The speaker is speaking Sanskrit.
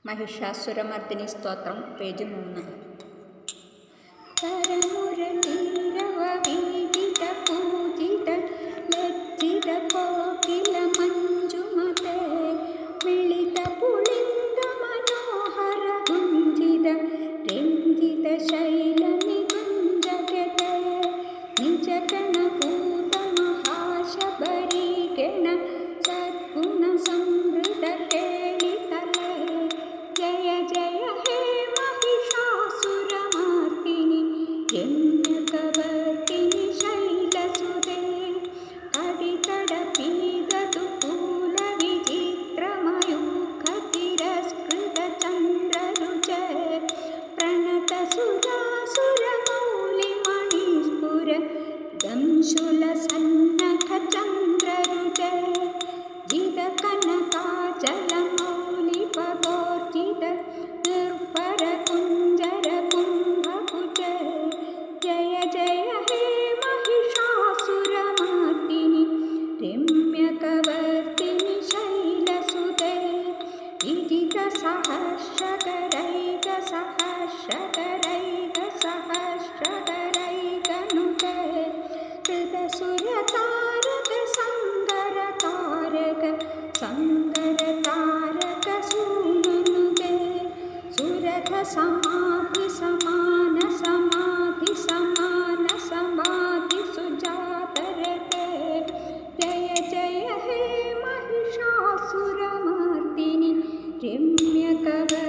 महिषासुरमर्दिनी स्तोत्रम पेज 3. करमुरलीरववीदित पूजित लज्जित कोकिल मंजुमते मिलित पुलिंद मनोहर गुंजित रंजित शैल निकुंजगते निज गणभूत महाशबरी गण सद्गुण समृद्ध केलितले जय जय हे महिषासुरमर्दिनी रम्यकवर्तिनि शैलसुते कडितडपीददुकूलविचित्रमयूखतिरस्कृतचन्द्ररुचे प्रणतसुरासुरमौलिमणिस्फुर दंशूलसन्नखचन्द्ररुचे जितकनकाचलमौलिपगोर्जित निर्भरकुञ्जरकुम्भकुचे जय जय हे महिषासुरमर्दिनि रम्यकवर्तिनि शैलसुते विजितसहस्रकरैकसहस्रकरैकसहस्रकरैकनुते कृतसुरतारक सङ्गरतारक सङ्गरतारक सूनुनुते सुरथ समाधि समान समाधि समान समाधि सुजातरते जय जय हे महिषासुरमर्दिनि रम्यकवर्तिनि